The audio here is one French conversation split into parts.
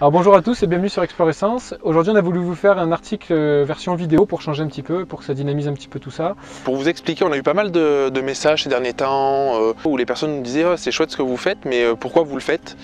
Alors bonjour à tous et bienvenue sur Explorescence. Aujourd'hui on a voulu vous faire un article version vidéo pour changer un petit peu, pour que ça dynamise un petit peu tout ça. Pour vous expliquer, on a eu pas mal de messages ces derniers temps où les personnes nous disaient oh, c'est chouette ce que vous faites, mais pourquoi vous le faites?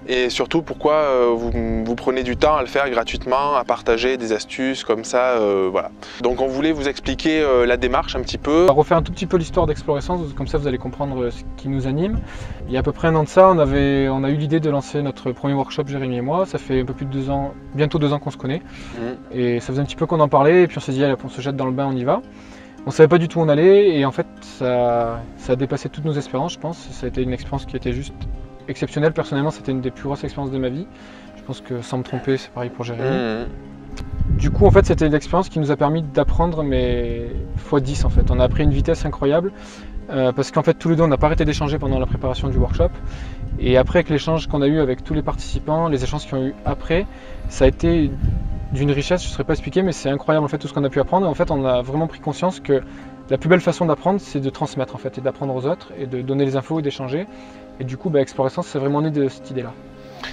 Et surtout pourquoi vous prenez du temps à le faire gratuitement, à partager des astuces comme ça, voilà. Donc on voulait vous expliquer la démarche un petit peu. On va refaire un tout petit peu l'histoire d'Explorescence, comme ça vous allez comprendre ce qui nous anime. Il y a à peu près un an de ça, on a eu l'idée de lancer notre premier workshop, Jérémy et moi. Ça fait un peu plus de 2 ans, bientôt 2 ans qu'on se connaît. Et ça faisait un petit peu qu'on en parlait, et puis on s'est dit allez, on se jette dans le bain, on y va. On savait pas du tout où on allait, et en fait ça a dépassé toutes nos espérances, je pense. Ça a été une expérience qui était juste exceptionnelle. Personnellement, c'était une des plus grosses expériences de ma vie. Je pense que sans me tromper, c'est pareil pour Jérémy. Du coup, en fait, c'était une expérience qui nous a permis d'apprendre, mais x10 en fait. On a appris une vitesse incroyable, parce qu'en fait, tous les deux, on n'a pas arrêté d'échanger pendant la préparation du workshop. Et après, avec l'échange qu'on a eu avec tous les participants, les échanges qu'il y a eu après, ça a été d'une richesse, je ne saurais pas expliquer, mais c'est incroyable en fait tout ce qu'on a pu apprendre. Et en fait, on a vraiment pris conscience que la plus belle façon d'apprendre, c'est de transmettre en fait, et d'apprendre aux autres, et de donner les infos et d'échanger. Et du coup, Explorescence, c'est vraiment né de cette idée-là.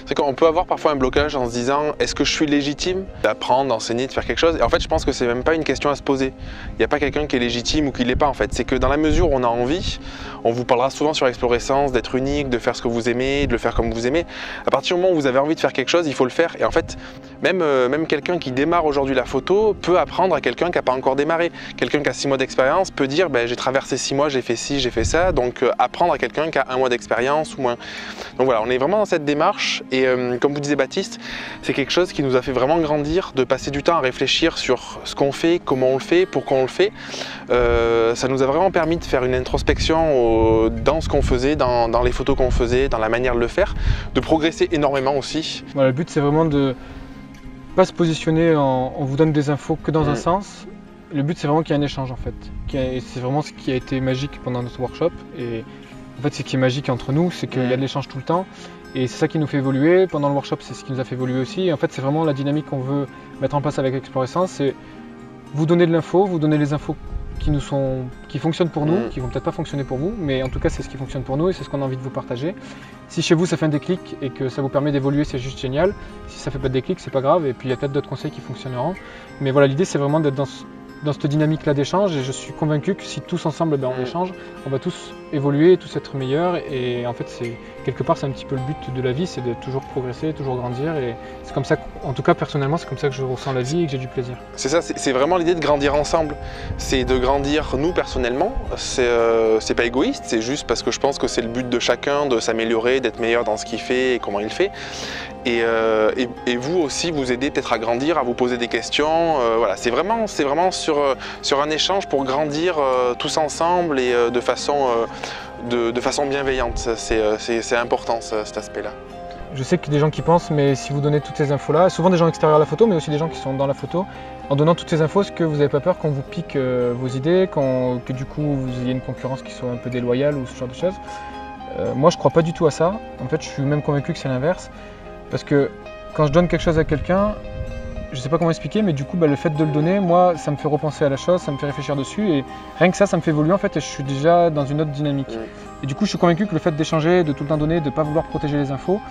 C'est qu'on peut avoir parfois un blocage en se disant est-ce que je suis légitime d'apprendre, d'enseigner, de faire quelque chose? Et en fait, je pense que c'est même pas une question à se poser. Il n'y a pas quelqu'un qui est légitime ou qui l'est pas en fait. C'est que dans la mesure où on a envie, on vous parlera souvent sur Explorescence d'être unique, de faire ce que vous aimez, de le faire comme vous aimez. À partir du moment où vous avez envie de faire quelque chose, il faut le faire. Et en fait, même quelqu'un qui démarre aujourd'hui la photo peut apprendre à quelqu'un qui n'a pas encore démarré. Quelqu'un qui a 6 mois d'expérience peut dire j'ai traversé 6 mois, j'ai fait ci, j'ai fait ça. Donc apprendre à quelqu'un qui a 1 mois d'expérience ou moins. Donc voilà, on est vraiment dans cette démarche. Et comme vous disait Baptiste, c'est quelque chose qui nous a fait vraiment grandir, de passer du temps à réfléchir sur ce qu'on fait, comment on le fait, pourquoi on le fait. Ça nous a vraiment permis de faire une introspection dans ce qu'on faisait, dans les photos qu'on faisait, dans la manière de le faire, de progresser énormément aussi. Voilà, le but c'est vraiment de pas se positionner on vous donne des infos que dans un sens. Le but c'est vraiment qu'il y ait un échange en fait. C'est vraiment ce qui a été magique pendant notre workshop. Et en fait, ce qui est magique entre nous, c'est qu'il y a de l'échange tout le temps. Et c'est ça qui nous fait évoluer. Pendant le workshop, c'est ce qui nous a fait évoluer aussi. Et en fait, c'est vraiment la dynamique qu'on veut mettre en place avec Explorescence. C'est vous donner de l'info, vous donner les infos qui fonctionnent pour nous, qui vont peut-être pas fonctionner pour vous, mais en tout cas, c'est ce qui fonctionne pour nous et c'est ce qu'on a envie de vous partager. Si chez vous, ça fait un déclic et que ça vous permet d'évoluer, c'est juste génial. Si ça fait pas de déclic, c'est pas grave. Et puis, il y a peut-être d'autres conseils qui fonctionneront. Mais voilà, l'idée, c'est vraiment d'être dans cette dynamique-là d'échange, et je suis convaincu que si tous ensemble on échange, on va tous évoluer, tous être meilleurs. Et en fait, quelque part, c'est un petit peu le but de la vie, c'est de toujours progresser, toujours grandir. Et c'est comme ça, en tout cas personnellement, c'est comme ça que je ressens la vie et que j'ai du plaisir. C'est ça, c'est vraiment l'idée de grandir ensemble. C'est de grandir nous personnellement. C'est pas égoïste, c'est juste parce que je pense que c'est le but de chacun de s'améliorer, d'être meilleur dans ce qu'il fait et comment il fait. Et vous aussi, vous aider peut-être à grandir, à vous poser des questions. Voilà, c'est vraiment sur un échange pour grandir tous ensemble et de façon bienveillante. C'est important cet aspect-là. Je sais qu'il y a des gens qui pensent, mais si vous donnez toutes ces infos-là, souvent des gens extérieurs à la photo, mais aussi des gens qui sont dans la photo, en donnant toutes ces infos, est-ce que vous n'avez pas peur qu'on vous pique vos idées, que du coup vous ayez une concurrence qui soit un peu déloyale ou ce genre de choses? Moi, je crois pas du tout à ça. En fait, je suis même convaincu que c'est l'inverse. Parce que quand je donne quelque chose à quelqu'un, je sais pas comment expliquer, mais du coup, le fait de le donner, moi, ça me fait repenser à la chose, ça me fait réfléchir dessus, et rien que ça me fait évoluer en fait, et je suis déjà dans une autre dynamique. Et du coup, je suis convaincu que le fait d'échanger, de tout le temps donner, de ne pas vouloir protéger les infos,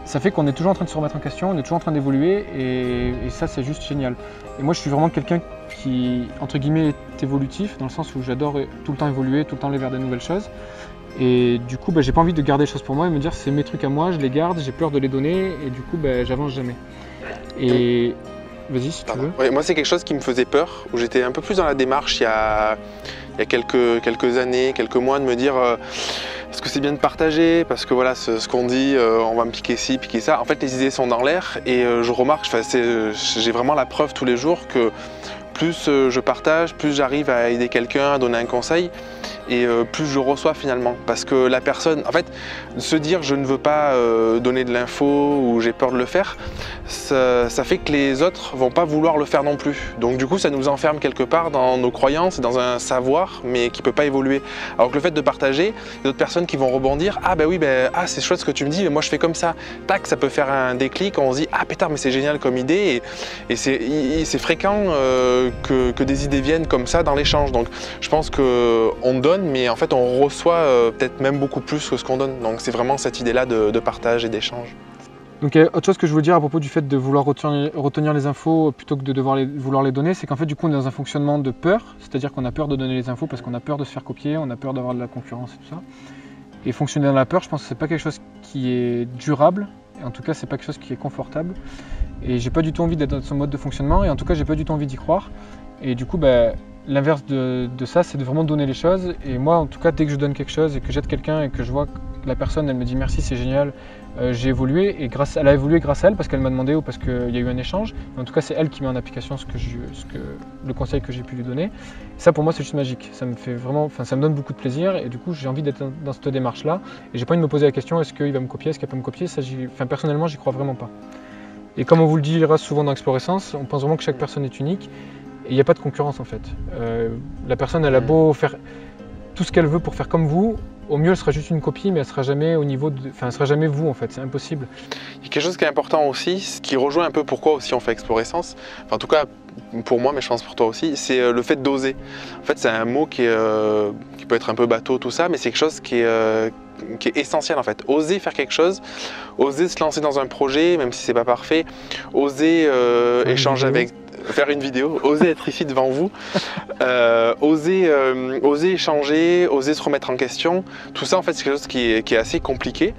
ça fait qu'on est toujours en train de se remettre en question, on est toujours en train d'évoluer, et ça, c'est juste génial. Et moi, je suis vraiment quelqu'un qui, entre guillemets, est évolutif, dans le sens où j'adore tout le temps évoluer, tout le temps aller vers de nouvelles choses. Et du coup, j'ai pas envie de garder les choses pour moi et me dire c'est mes trucs à moi, je les garde, j'ai peur de les donner, et du coup, j'avance jamais. Et vas-y si tu veux. Ouais, moi, c'est quelque chose qui me faisait peur, où j'étais un peu plus dans la démarche il y a quelques années, quelques mois, de me dire est-ce que c'est bien de partager? Parce que voilà, ce qu'on dit, on va me piquer ci, piquer ça. En fait, les idées sont dans l'air, et je remarque, j'ai vraiment la preuve tous les jours que plus je partage, plus j'arrive à aider quelqu'un, à donner un conseil, et plus je reçois finalement. Parce que la personne, en fait, se dire je ne veux pas donner de l'info ou j'ai peur de le faire, ça fait que les autres vont pas vouloir le faire non plus. Donc du coup, ça nous enferme quelque part dans nos croyances, dans un savoir, mais qui peut pas évoluer. Alors que le fait de partager, il y a d'autres personnes qui vont rebondir, ah oui, c'est chouette ce que tu me dis, mais moi je fais comme ça. Tac, ça peut faire un déclic, on se dit, ah pétard, mais c'est génial comme idée, et c'est fréquent que des idées viennent comme ça dans l'échange. Donc je pense qu'on donne, mais en fait on reçoit peut-être même beaucoup plus que ce qu'on donne. Donc c'est vraiment cette idée-là de partage et d'échange. Donc autre chose que je veux dire à propos du fait de vouloir retenir les infos plutôt que de vouloir les donner, c'est qu'en fait du coup on est dans un fonctionnement de peur, c'est-à-dire qu'on a peur de donner les infos parce qu'on a peur de se faire copier, on a peur d'avoir de la concurrence et tout ça. Et fonctionner dans la peur, je pense que c'est pas quelque chose qui est durable, et en tout cas c'est pas quelque chose qui est confortable. Et j'ai pas du tout envie d'être dans ce mode de fonctionnement, et en tout cas j'ai pas du tout envie d'y croire. Et du coup l'inverse de ça, c'est de vraiment donner les choses. Et moi en tout cas dès que je donne quelque chose et que j'aide quelqu'un et que je vois que la personne elle me dit merci, c'est génial, j'ai évolué, et elle a évolué grâce à elle parce qu'elle m'a demandé ou parce qu'il y a eu un échange. Mais en tout cas c'est elle qui met en application le conseil que j'ai pu lui donner. Et ça pour moi c'est juste magique, ça me fait vraiment, ça me donne beaucoup de plaisir, et du coup j'ai envie d'être dans cette démarche là, et j'ai pas envie de me poser la question est-ce qu'il va me copier, est-ce qu'il va pas me copier, ça, personnellement j'y crois vraiment pas. Et comme on vous le dira souvent dans Explorescence, on pense vraiment que chaque personne est unique, et il n'y a pas de concurrence en fait. La personne elle a beau faire tout ce qu'elle veut pour faire comme vous, au mieux elle sera juste une copie, mais elle sera jamais au niveau de, elle sera jamais vous en fait, c'est impossible. Il y a quelque chose qui est important aussi, ce qui rejoint un peu pourquoi aussi on fait Explorescence, enfin, en tout cas pour moi, mais je pense pour toi aussi, c'est le fait d'oser. En fait c'est un mot qui peut être un peu bateau tout ça, mais c'est quelque chose qui est essentiel en fait. Oser faire quelque chose, oser se lancer dans un projet, même si c'est pas parfait, oser échanger avec, faire une vidéo, oser être ici devant vous, oser échanger, oser se remettre en question. Tout ça en fait c'est quelque chose qui est assez compliqué,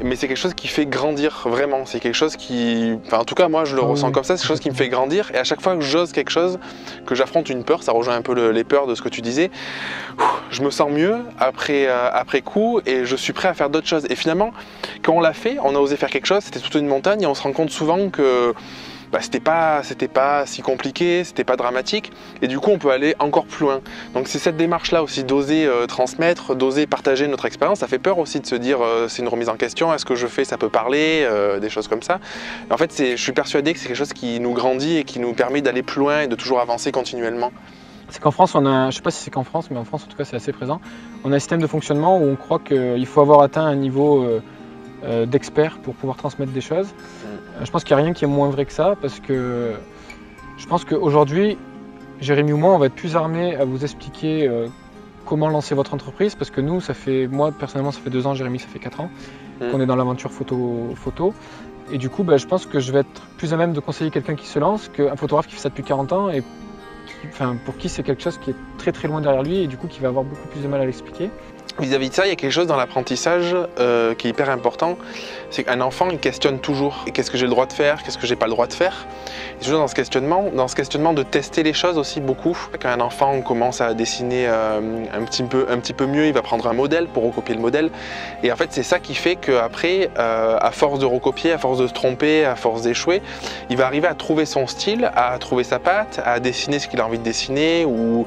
mais c'est quelque chose qui fait grandir vraiment. C'est quelque chose qui, enfin en tout cas moi je le ressens comme ça, c'est quelque chose qui me fait grandir, et à chaque fois que j'ose quelque chose, que j'affronte une peur, ça rejoint un peu les peurs de ce que tu disais, je me sens mieux après coup, et je suis prêt à faire d'autres choses. Et finalement quand on l'a fait, on a osé faire quelque chose, c'était toute une montagne, et on se rend compte souvent que c'était pas si compliqué, c'était pas dramatique, et du coup on peut aller encore plus loin. Donc c'est cette démarche là aussi d'oser transmettre, d'oser partager notre expérience. Ça fait peur aussi de se dire c'est une remise en question, est-ce que je fais ça peut parler, des choses comme ça. Et en fait je suis persuadé que c'est quelque chose qui nous grandit et qui nous permet d'aller plus loin et de toujours avancer continuellement. C'est qu'en France, je sais pas si c'est qu'en France, mais en France en tout cas c'est assez présent, on a un système de fonctionnement où on croit qu'il faut avoir atteint un niveau d'expert pour pouvoir transmettre des choses. Je pense qu'il n'y a rien qui est moins vrai que ça, parce que je pense qu'aujourd'hui, Jérémy ou moi, on va être plus armés à vous expliquer comment lancer votre entreprise, parce que nous, moi personnellement, ça fait 2 ans, Jérémy, ça fait 4 ans qu'on est dans l'aventure photo. Et du coup, je pense que je vais être plus à même de conseiller quelqu'un qui se lance qu'un photographe qui fait ça depuis 40 ans et pour qui c'est quelque chose qui est très très loin derrière lui, et du coup qui va avoir beaucoup plus de mal à l'expliquer. Vis-à-vis de ça, il y a quelque chose dans l'apprentissage qui est hyper important, c'est qu'un enfant il questionne toujours. Qu'est-ce que j'ai le droit de faire, qu'est-ce que j'ai pas le droit de faire. Et toujours dans ce questionnement de tester les choses aussi beaucoup. Quand un enfant commence à dessiner un petit peu mieux, il va prendre un modèle pour recopier le modèle. Et en fait c'est ça qui fait qu'après, à force de recopier, à force de se tromper, à force d'échouer, il va arriver à trouver son style, à trouver sa patte, à dessiner ce qu'il a envie de dessiner ou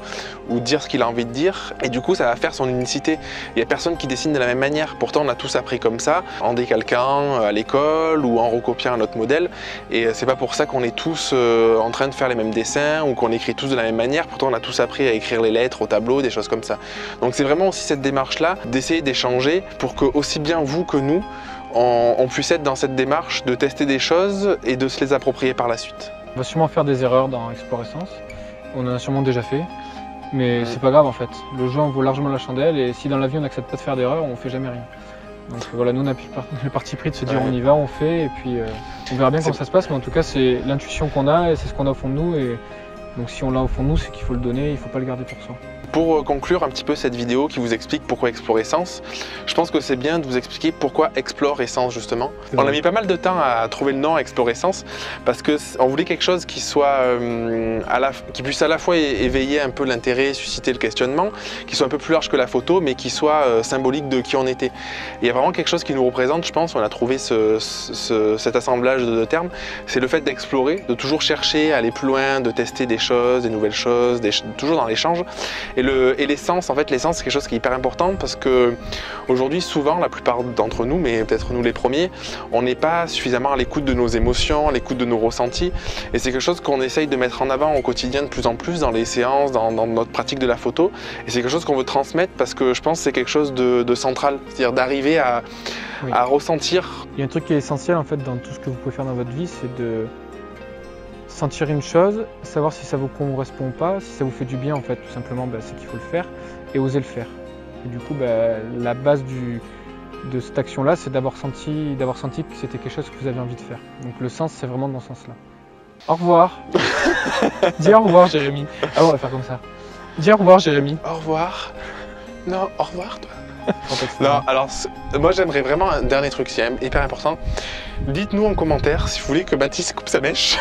dire ce qu'il a envie de dire. Et du coup ça va faire son unicité. Il n'y a personne qui dessine de la même manière, pourtant on a tous appris comme ça, en décalquant à l'école ou en recopiant un autre modèle, et c'est pas pour ça qu'on est tous en train de faire les mêmes dessins ou qu'on écrit tous de la même manière, pourtant on a tous appris à écrire les lettres au tableau, des choses comme ça. Donc c'est vraiment aussi cette démarche-là, d'essayer d'échanger pour que aussi bien vous que nous, on puisse être dans cette démarche de tester des choses et de se les approprier par la suite. On va sûrement faire des erreurs dans Explorescence, on en a sûrement déjà fait. Mais c'est pas grave en fait, le jeu en vaut largement la chandelle, et si dans la vie on n'accepte pas de faire d'erreur, on fait jamais rien. Donc voilà, nous on a le parti pris de se dire on y va, on fait, et puis on verra bien comment ça se passe, mais en tout cas c'est l'intuition qu'on a et c'est ce qu'on a au fond de nous, et donc si on l'a au fond de nous, c'est qu'il faut le donner, il ne faut pas le garder pour soi. Pour conclure un petit peu cette vidéo qui vous explique pourquoi Explorescence, je pense que c'est bien de vous expliquer pourquoi Explorescence justement. On a mis pas mal de temps à trouver le nom Explorescence parce qu'on voulait quelque chose qui soit qui puisse à la fois éveiller un peu l'intérêt, susciter le questionnement, qui soit un peu plus large que la photo, mais qui soit symbolique de qui on était. Et il y a vraiment quelque chose qui nous représente, je pense, on a trouvé cet assemblage de 2 termes, c'est le fait d'explorer, de toujours chercher à aller plus loin, de tester des choses, des nouvelles choses, toujours dans l'échange. Et l'essence, en fait, l'essence c'est quelque chose qui est hyper important parce que aujourd'hui, souvent, la plupart d'entre nous, mais peut-être nous les premiers, on n'est pas suffisamment à l'écoute de nos émotions, à l'écoute de nos ressentis. Et c'est quelque chose qu'on essaye de mettre en avant au quotidien de plus en plus dans les séances, dans notre pratique de la photo. Et c'est quelque chose qu'on veut transmettre parce que je pense que c'est quelque chose de central, c'est-à-dire d'arriver à ressentir. Il y a un truc qui est essentiel en fait dans tout ce que vous pouvez faire dans votre vie, c'est de sentir une chose, savoir si ça vous correspond ou pas, si ça vous fait du bien en fait, tout simplement, c'est qu'il faut le faire et oser le faire. Et du coup, la base de cette action-là, c'est d'avoir senti que c'était quelque chose que vous avez envie de faire. Donc le sens, c'est vraiment dans ce sens-là. Au revoir. Dis au revoir, Jérémy. Ah, on va faire comme ça. Dis au revoir, Jérémy. Au revoir. Non, au revoir, toi. Contexte, Non, alors moi j'aimerais vraiment un dernier truc, c'est hyper important. Dites-nous en commentaire si vous voulez que Baptiste coupe sa mèche.